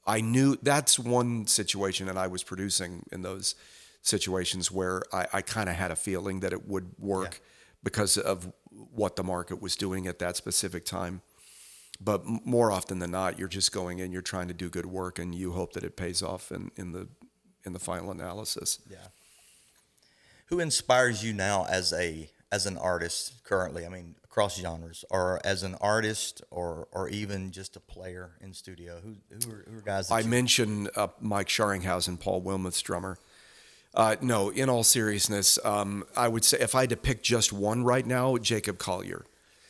I knew that's one situation, and I was producing in those situations where I kind of had a feeling that it would work because of what the market was doing at that specific time. But more often than not, you're just going in, you're trying to do good work, and you hope that it pays off in the final analysis. Yeah. Who inspires you now as an artist currently? I mean, across genres, or as an artist, or even just a player in studio? Who are guys that I mentioned Mike Scharinghausen, Paul Wilmeth's drummer. No, in all seriousness, I would say if I had to pick just one right now, Jacob Collier.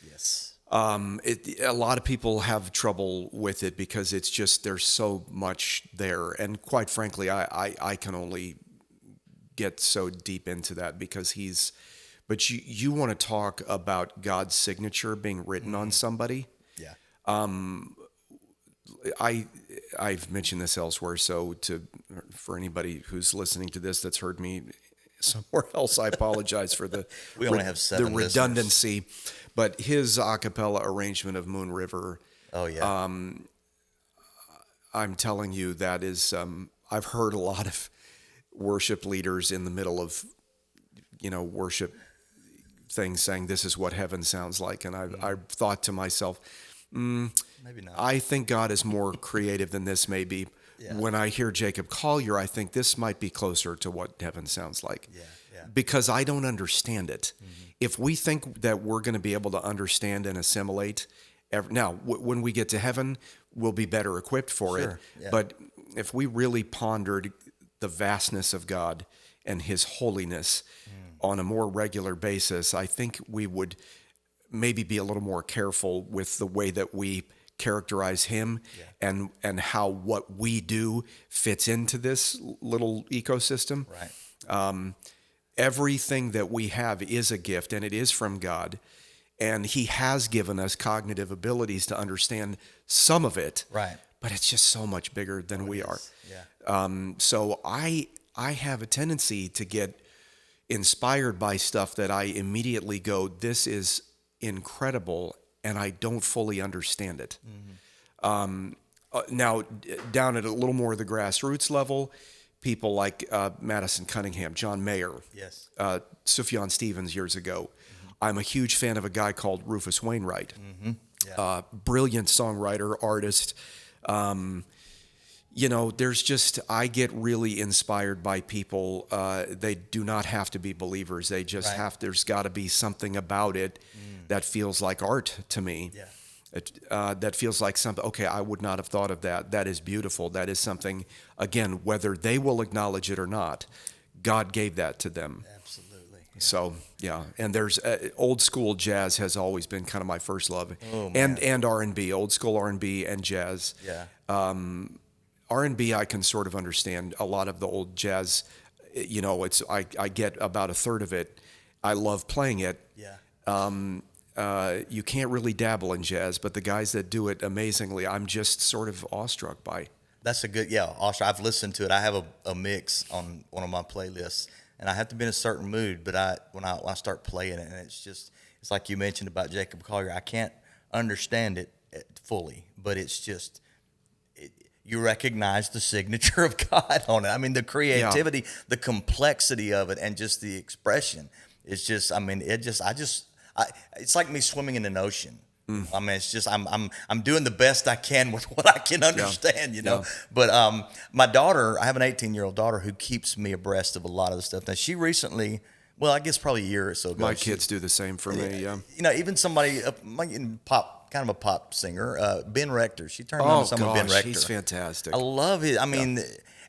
Yes. A lot of people have trouble with it because it's just, there's so much there. And quite frankly, I can only get so deep into that because but you want to talk about God's signature being written on somebody. Yeah. I've mentioned this elsewhere, so for anybody who's listening to this that's heard me somewhere else, I apologize for we only have 7 the redundancy. But his a cappella arrangement of Moon River. Oh yeah. I'm telling you, that is. I've heard a lot of worship leaders in the middle of, worship things saying this is what heaven sounds like, and I've thought to myself, maybe not. I think God is more creative than this. Maybe. Yeah. When I hear Jacob Collier, I think this might be closer to what heaven sounds like. Yeah. Because I don't understand it. Mm-hmm. If we think that we're going to be able to understand and assimilate, now when we get to heaven, we'll be better equipped for it. Yeah. But if we really pondered the vastness of God and His holiness on a more regular basis, I think we would maybe be a little more careful with the way that we characterize Him and how what we do fits into this little ecosystem. Right. Everything that we have is a gift, and it is from God, and He has given us cognitive abilities to understand some of it. Right. But it's just so much bigger than we are. Yeah. So I have a tendency to get inspired by stuff that I immediately go, this is incredible, and I don't fully understand it. Mm-hmm. Now, down at a little more of the grassroots level, people like Madison Cunningham, John Mayer, Sufjan Stevens years ago. Mm-hmm. I'm a huge fan of a guy called Rufus Wainwright. Mm-hmm. Yeah. Brilliant songwriter, artist. there's just, I get really inspired by people. They do not have to be believers. They just there's got to be something about it that feels like art to me. Yeah. That feels like something, okay, I would not have thought of that. That is beautiful. That is something, again, whether they will acknowledge it or not, God gave that to them. Absolutely. Yeah. So, yeah. And there's old school jazz has always been kind of my first love. Oh, man. And R&B, old school R&B and jazz. Yeah. R&B, I can sort of understand a lot of the old jazz. I get about a third of it. I love playing it. Yeah. You can't really dabble in jazz, but the guys that do it amazingly, I'm just sort of awestruck by. That's a good, also, I've listened to it. I have a mix on one of my playlists, and I have to be in a certain mood, but when I start playing it, and it's like you mentioned about Jacob Collier, I can't understand it fully, but it's just, you recognize the signature of God on it. I mean, the creativity, the complexity of it, and just the expression. It's just, it's like me swimming in an ocean. I mean, it's just I'm doing the best I can with what I can understand, Yeah. But my daughter, I have an 18-year-old daughter who keeps me abreast of a lot of the stuff. Now, she recently, well, I guess probably a year or so ago. My kids do the same for me. Yeah. Even somebody kind of a pop singer, Ben Rector. She turned on to some of Ben Rector. He's fantastic. I love it. I mean,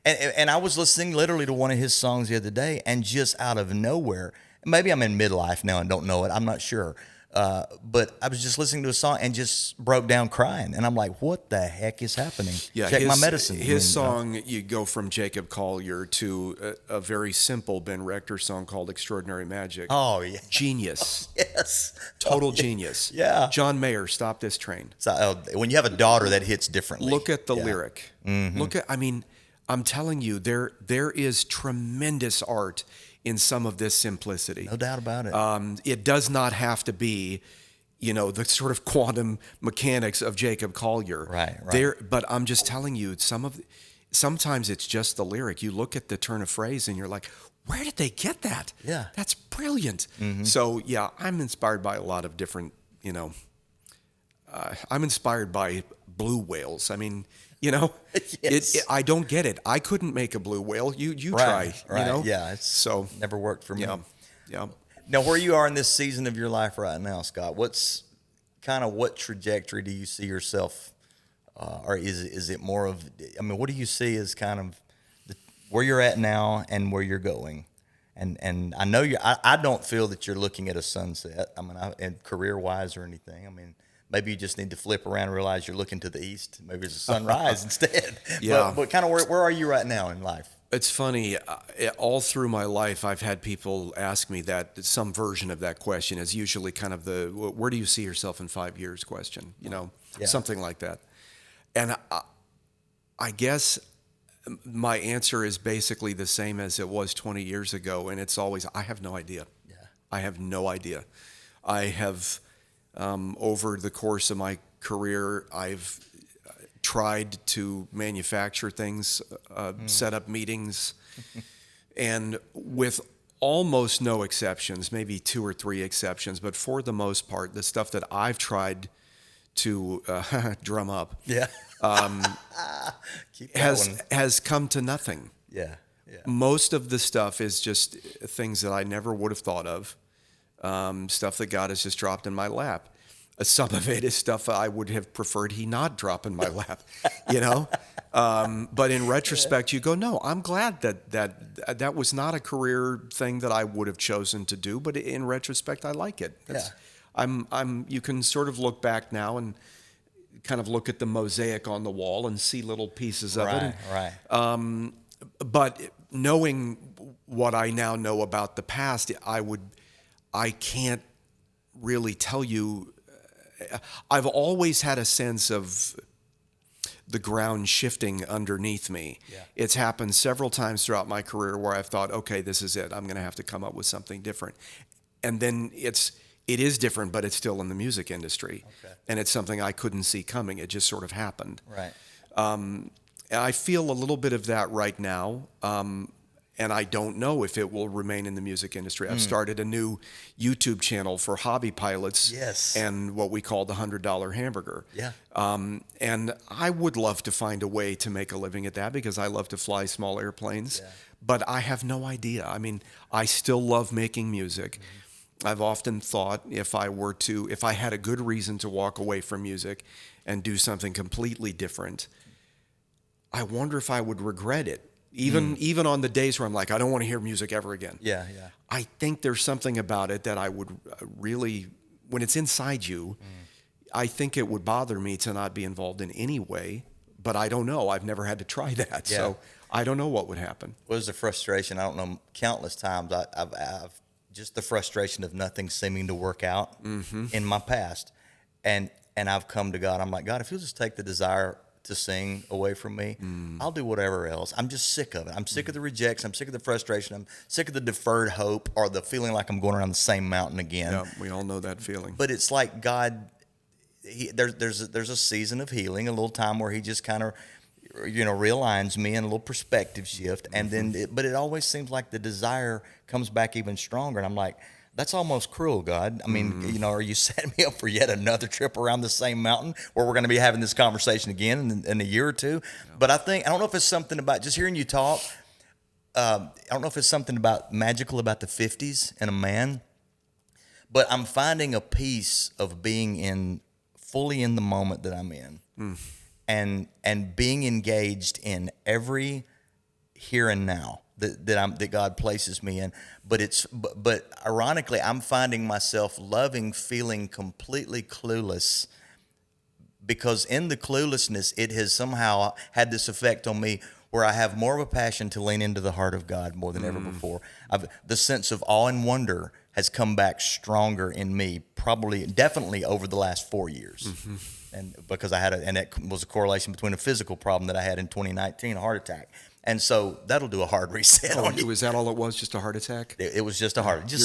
and I was listening literally to one of his songs the other day, and just out of nowhere, maybe I'm in midlife now and don't know it. I'm not sure. But I was just listening to a song and just broke down crying. And I'm like, what the heck is happening? Yeah, Check my medicine. His song, you go from Jacob Collier to a very simple Ben Rector song called Extraordinary Magic. Oh, yeah. Genius. Yes. Total genius. Yeah. John Mayer, Stop This Train. So, when you have a daughter, that hits differently. Look at the lyric. Mm-hmm. I'm telling you, there is tremendous art in some of this simplicity. No doubt about it. It does not have to be, the sort of quantum mechanics of Jacob Collier. Right. But I'm just telling you, sometimes it's just the lyric. You look at the turn of phrase and you're like, where did they get that? Yeah. That's brilliant. Mm-hmm. So, yeah, I'm inspired by a lot of different, I'm inspired by blue whales. I mean, Yes. I don't get it. I couldn't make a blue whale. You try. Right. Yeah. It's so never worked for me. Yeah. Now, where you are in this season of your life right now, Scott, what trajectory do you see yourself, or is it more of? I mean, what do you see as kind of where you're at now and where you're going? And I know I don't feel that you're looking at a sunset. I mean, and career wise or anything. I mean. Maybe you just need to flip around and realize you're looking to the east. Maybe there's a sunrise instead. Yeah. But kind of where are you right now in life? It's funny. All through my life, I've had people ask me that. Some version of that question is usually kind of the "Where do you see yourself in 5 years?" question. Something like that. And I guess my answer is basically the same as it was 20 years ago, and it's always I have no idea. Yeah. I have no idea. I have. Over the course of my career, I've tried to manufacture things, set up meetings, and with almost no exceptions, maybe 2 or 3 exceptions, but for the most part, the stuff that I've tried to drum up has come to nothing. Yeah. Most of the stuff is just things that I never would have thought of. Stuff that God has just dropped in my lap. Some of it is stuff I would have preferred he not drop in my lap, But in retrospect, you go, no, I'm glad that was not a career thing that I would have chosen to do. But in retrospect, I like it. You can sort of look back now and kind of look at the mosaic on the wall and see little pieces of it. Right. But knowing what I now know about the past, I can't really tell you. I've always had a sense of the ground shifting underneath me. Yeah. It's happened several times throughout my career where I've thought, okay, this is it. I'm going to have to come up with something different. And then it is different, but it's still in the music industry. Okay. And it's something I couldn't see coming. It just sort of happened. Right. I feel a little bit of that right now. and I don't know if it will remain in the music industry. I've started a new YouTube channel for hobby pilots. Yes. And what we call the $100 hamburger. Yeah. And I would love to find a way to make a living at that because I love to fly small airplanes. Yeah. But I have no idea. I mean, I still love making music. I've often thought if I had a good reason to walk away from music and do something completely different, I wonder if I would regret it. Even on the days where I'm like, I don't want to hear music ever again. Yeah. I think there's something about it that I would really, when it's inside you, I think it would bother me to not be involved in any way, but I don't know. I've never had to try that. Yeah. So I don't know what would happen. What is the frustration? I don't know. Countless times I've just the frustration of nothing seeming to work out in my past. And I've come to God. I'm like, God, if you'll just take the desire to sing away from me, I'll do whatever else. I'm just sick of it. I'm sick of the rejects. I'm sick of the frustration. I'm sick of the deferred hope or the feeling like I'm going around the same mountain again. Yeah, we all know that feeling. But it's like God, there's a season of healing, a little time where he just kind of, realigns me in a little perspective shift. And then, but it always seems like the desire comes back even stronger. And I'm like, that's almost cruel, God. I mean, are you setting me up for yet another trip around the same mountain where we're going to be having this conversation again in a year or two? Yeah. But I don't know if it's something about just hearing you talk. I don't know if it's something magical about the 50s and a man, but I'm finding a peace of being fully in the moment that I'm in, and being engaged in every here and now that God places me in. But ironically, I'm finding myself feeling completely clueless, because in the cluelessness, it has somehow had this effect on me where I have more of a passion to lean into the heart of God more than ever before. The sense of awe and wonder has come back stronger in me, definitely over the last 4 years. And because and it was a correlation between a physical problem that I had in 2019, a heart attack. And so that'll do a hard reset on you. Was that all it was, just a heart attack? It was just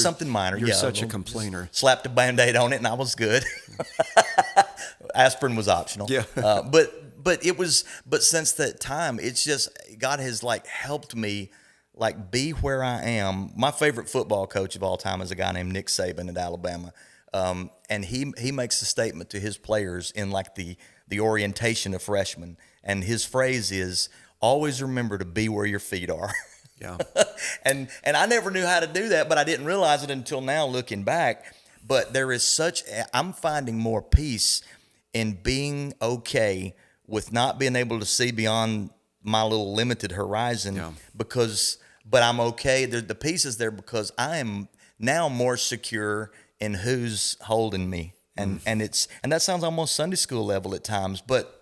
something minor. You're such a complainer. Slapped a Band-Aid on it and I was good. Aspirin was optional. Yeah. But since that time, it's just, God has helped me be where I am. My favorite football coach of all time is a guy named Nick Saban at Alabama. And he makes a statement to his players in the orientation of freshmen. And his phrase is, always remember to be where your feet are. Yeah. And I never knew how to do that, but I didn't realize it until now looking back. But I'm finding more peace in being okay with not being able to see beyond my little limited horizon, but I'm okay. The peace is there because I am now more secure in who's holding me. And that sounds almost Sunday school level at times, but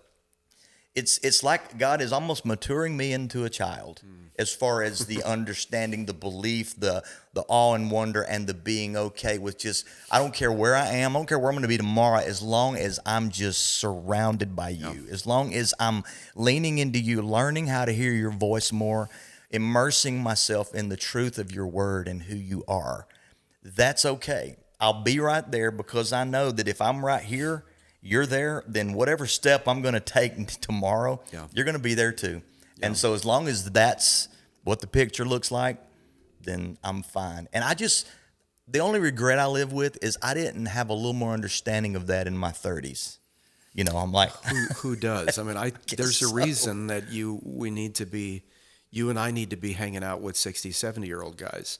it's like God is almost maturing me into a child as far as the understanding, the belief, the awe and wonder, and the being okay with just, I don't care where I am, I don't care where I'm going to be tomorrow, as long as I'm just surrounded by you, as long as I'm leaning into you, learning how to hear your voice more, immersing myself in the truth of your word and who you are. That's okay. I'll be right there because I know that if I'm right here, you're there, then whatever step I'm going to take tomorrow, you're going to be there too. Yeah. And so as long as that's what the picture looks like, then I'm fine. And the only regret I live with is I didn't have a little more understanding of that in my 30s. I'm like, who does? I mean, there's a reason that you and I need to be hanging out with 60, 70-year-old guys.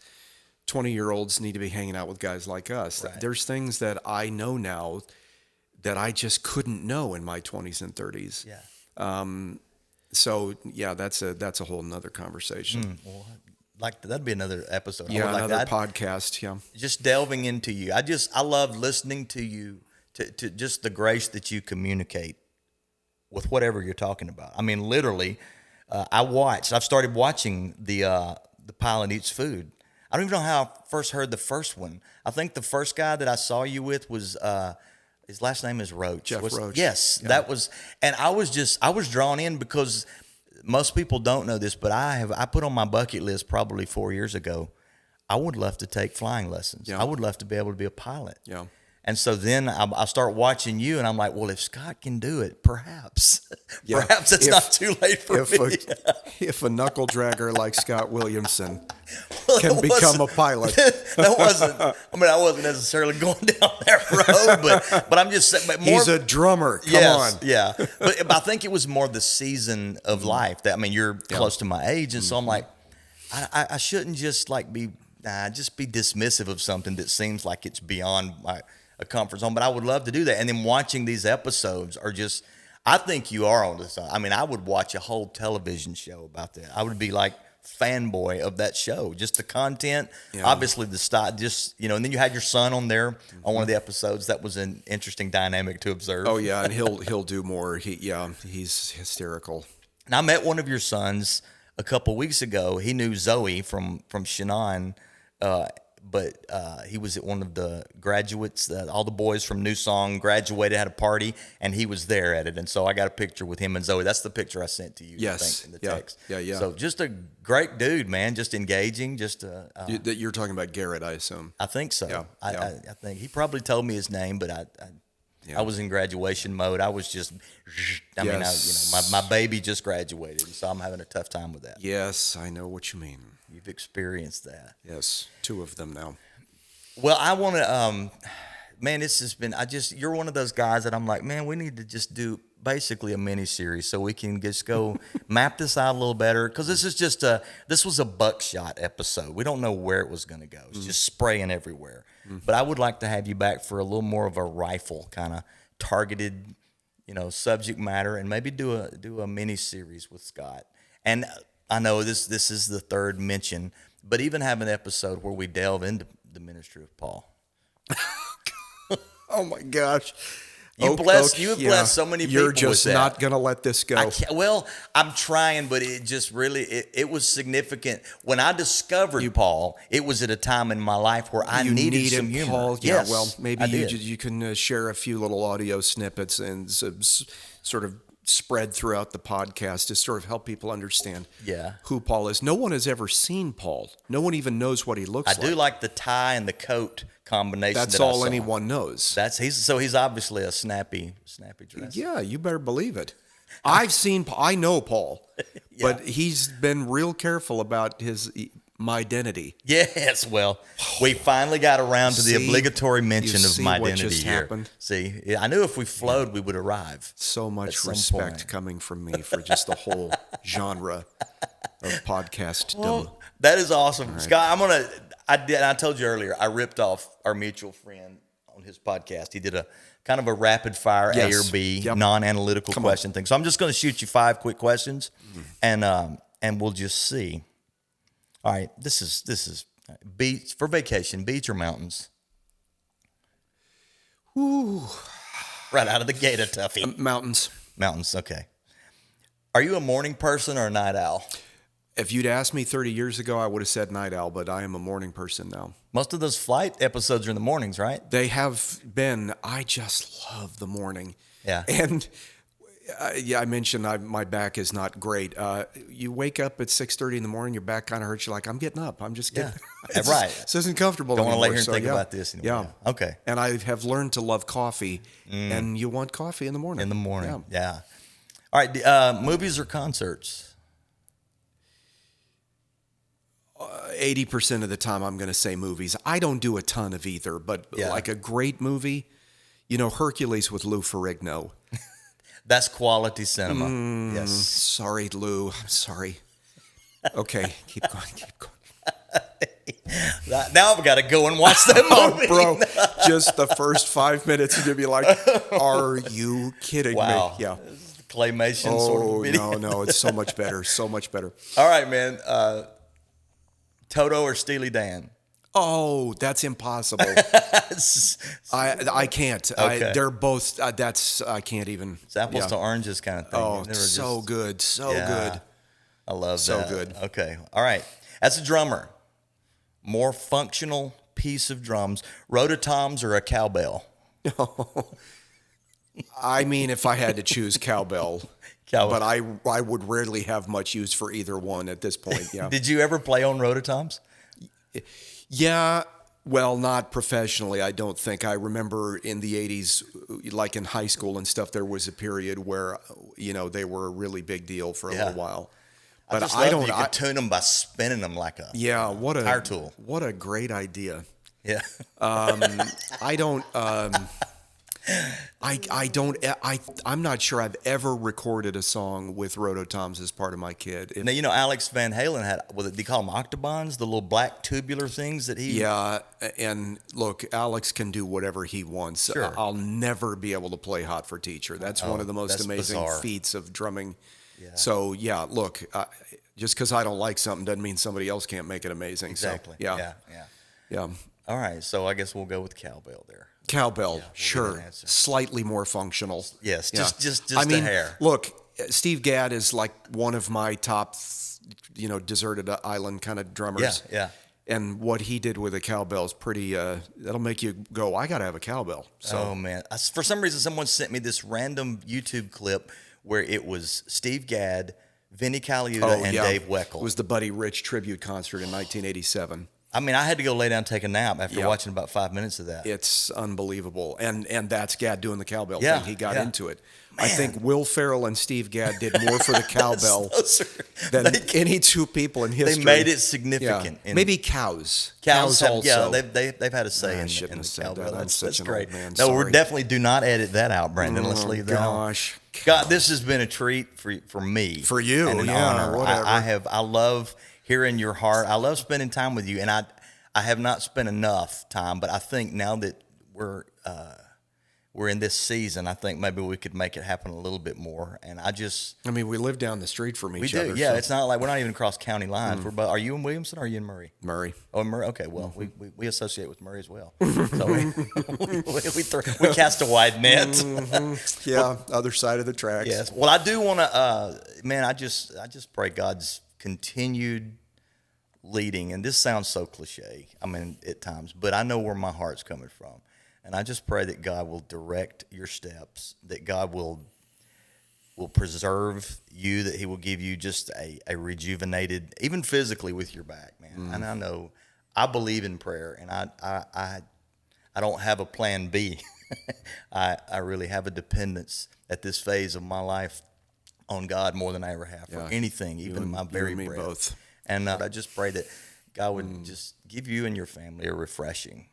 20-year-olds need to be hanging out with guys like us. Right. There's things that I know now that I just couldn't know in my 20s and 30s. Yeah. So yeah, that's a whole nother conversation. Well, that'd be another episode. Yeah, another podcast. Yeah. Just delving into you. I love listening to you, to just the grace that you communicate with whatever you're talking about. I mean, literally, I've started watching the Pilot Eats Food. I don't even know how I first heard the first one. I think the first guy that I saw you with was, his last name is Roach. Jeff Roach. Yes, yeah. That was, and I was drawn in because most people don't know this, but I put on my bucket list probably 4 years ago, I would love to take flying lessons. Yeah. I would love to be able to be a pilot. Yeah. And so then I start watching you, and I'm like, well, if Scott can do it, perhaps it's not too late for me. If a knuckle dragger like Scott Williamson can become a pilot. I wasn't necessarily going down that road, but I'm just saying. He's a drummer. Come on. Yeah. But I think it was more the season of life that, you're close to my age. And so I'm like, I shouldn't just be dismissive of something that seems like it's beyond a comfort zone, but I would love to do that. And then watching these episodes are just, I think you are on this. I would watch a whole television show about that. I would be like fanboy of that show, just the content, obviously the style, just, and then you had your son on there on one of the episodes. That was an interesting dynamic to observe. Oh yeah. And he'll do more. He's hysterical. And I met one of your sons a couple weeks ago. He knew Zoe from Shannon, but he was at one of the graduates. All the boys from New Song graduated, had a party, and he was there at it. And so I got a picture with him and Zoe. That's the picture I sent to you. Yes. I think, in the text. Yeah. So just a great dude, man. Just engaging. You're talking about Garrett, I assume. I think so. Yeah. I think he probably told me his name, but I was in graduation mode. I was just, my baby just graduated, so I'm having a tough time with that. Yes, I know what you mean. You've experienced that. Yes, 2 of them now. Well, I want to, man, this has been, you're one of those guys that I'm like, man, we need to just do basically a mini series so we can just go map this out a little better. Because this was a buckshot episode. We don't know where it was going to go. It's just spraying everywhere. But I would like to have you back for a little more of a rifle kind of targeted, subject matter, and maybe do a mini series with Scott. And I know this is the third mention, but even have an episode where we delve into the ministry of Paul. Oh my gosh. You have blessed so many people. You're just with that. not going to let this go. I'm trying, but it just really, it was significant. When I discovered Paul, it was at a time in my life where I needed some humor. Paul. Yes, yeah, well, maybe you can share a few little audio snippets and sort of spread throughout the podcast to sort of help people understand who Paul is. No one has ever seen Paul. No one even knows what he looks like. I do like the tie and the coat combination. That's all anyone knows. He's obviously a snappy dress. Yeah, you better believe it. I know Paul, but he's been real careful about my identity. Yes, well, we finally got around to the obligatory mention of my identity here. Happened? See, I knew if we flowed, we would arrive. So much respect coming from me for just the whole genre of podcast. Well, that is awesome, right. Scott. I told you earlier, I ripped off our mutual friend on his podcast. He did a kind of a rapid fire A or B non-analytical question thing. So I'm just going to shoot you 5 quick questions, and we'll just see. All right, this is beach for vacation, beach or mountains? Ooh. Right out of the gate, a toughie. Mountains. Mountains, okay. Are you a morning person or a night owl? If you'd asked me 30 years ago, I would have said night owl, but I am a morning person now. Most of those flight episodes are in the mornings, right? They have been. I just love the morning. Yeah. And I mentioned my back is not great. You wake up at 6:30 in the morning, your back kind of hurts. You're like, I'm getting up. I'm just getting right. This isn't comfortable Don't anymore. want to lay here and think about this anymore. Yeah. Okay. And I have learned to love coffee, and you want coffee in the morning. In the morning, yeah. All right, movies or concerts? 80% of the time, I'm going to say movies. I don't do a ton of either, but like a great movie, Hercules with Lou Ferrigno. That's quality cinema. Yes. Sorry, Lou. I'm sorry. Okay, keep going. Now I've got to go and watch that movie. Bro, just the first 5 minutes, and you'll be like, are you kidding me? Yeah. Claymation sort of video. No, it's so much better. So much better. All right, man. Toto or Steely Dan? Oh, that's impossible. I can't. Okay. They're both. I can't even. It's apples to oranges kind of thing. Oh, so good, so good. I love so that. So good. Okay, all right. As a drummer, more functional piece of drums, rototoms or a cowbell? I mean, if I had to choose cowbell. But I would rarely have much use for either one at this point. Yeah. Did you ever play on rototoms? Yeah. Well, not professionally, I don't think. I remember in the 80s, like in high school and stuff, there was a period where, they were a really big deal for a little while. But I just love that you could tune them by spinning them like a tire tool. What a great idea. Yeah. I'm not sure I've ever recorded a song with rototoms as part of my kit. Now, Alex Van Halen had, do you call them octobans? The little black tubular things that he... Yeah, and look, Alex can do whatever he wants. Sure. I'll never be able to play Hot for Teacher. That's one of the most amazing bizarre. Feats of drumming. Yeah. So, look, just because I don't like something doesn't mean somebody else can't make it amazing. Exactly. So, Yeah. All right, so I guess we'll go with cowbell there. Cowbell, we'll sure. Slightly more functional. Yes, just a hair. Look, Steve Gadd is like one of my top, deserted island kind of drummers. Yeah. And what he did with a cowbell is pretty, that'll make you go, I got to have a cowbell. So, oh, man. For some reason, someone sent me this random YouTube clip where it was Steve Gadd, Vinnie Colaiuta, and Dave Weckl. It was the Buddy Rich tribute concert in 1987. I mean, I had to go lay down and take a nap after watching about 5 minutes of that. It's unbelievable. And that's Gadd doing the cowbell thing. He got into it. Man. I think Will Ferrell and Steve Gadd did more for the cowbell than any two people in history. They made it significant. Yeah. Maybe cows. Cows also. Yeah, they've had a say in the cowbell. That's great. No, we definitely do not edit that out, Brandon. Let's leave that out. God, this has been a treat for me. For you, and an honor. I love hearing your heart. I love spending time with you, and I have not spent enough time, but I think now that we're in this season, I think maybe we could make it happen a little bit more. And we live down the street from each other. We do, yeah. So. It's not like we're not even across county lines. Are you in Williamson or are you in Murray? Murray. Oh, Murray. Okay, well, we associate with Murray as well. So we cast a wide net. Mm-hmm. Yeah, other side of the tracks. Yes. Well, I do want to, man, I just pray God's continued leading, and this sounds so cliche, at times, but I know where my heart's coming from. And I just pray that God will direct your steps, that God will preserve you, that he will give you just a rejuvenated, even physically with your back, man. And I believe in prayer, and I don't have a plan B. I really have a dependence at this phase of my life on God more than I ever have for anything, even my very breath. Both. And I just pray that God would just give you and your family a refreshing,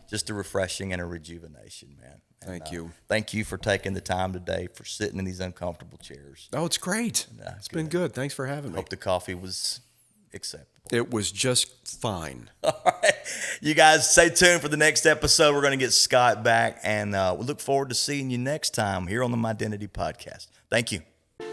just a refreshing and a rejuvenation, man. And, Thank you. Thank you for taking the time today, for sitting in these uncomfortable chairs. Oh, it's great. It's been good. Thanks for having me. Hope the coffee was acceptable. It was just fine. All right. You guys stay tuned for the next episode. We're going to get Scott back, and we look forward to seeing you next time here on the My Identity Podcast. Thank you.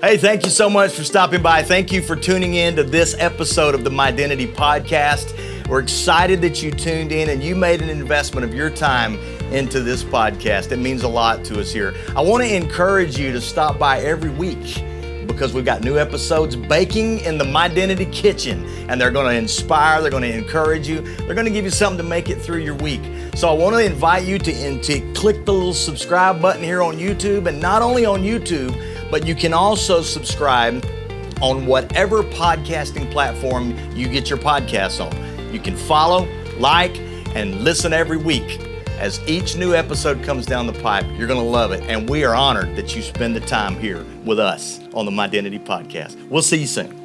Hey, thank you so much for stopping by. Thank you for tuning in to this episode of the My Identity Podcast. We're excited that you tuned in and you made an investment of your time into this podcast. It means a lot to us here. I want to encourage you to stop by every week because we've got new episodes baking in the My Identity kitchen, and they're going to inspire, they're going to encourage you, they're going to give you something to make it through your week. So I want to invite you to click the little subscribe button here on YouTube, and not only on YouTube, but you can also subscribe on whatever podcasting platform you get your podcasts on. You can follow, like, and listen every week. As each new episode comes down the pipe, you're going to love it. And we are honored that you spend the time here with us on the My Identity Podcast. We'll see you soon.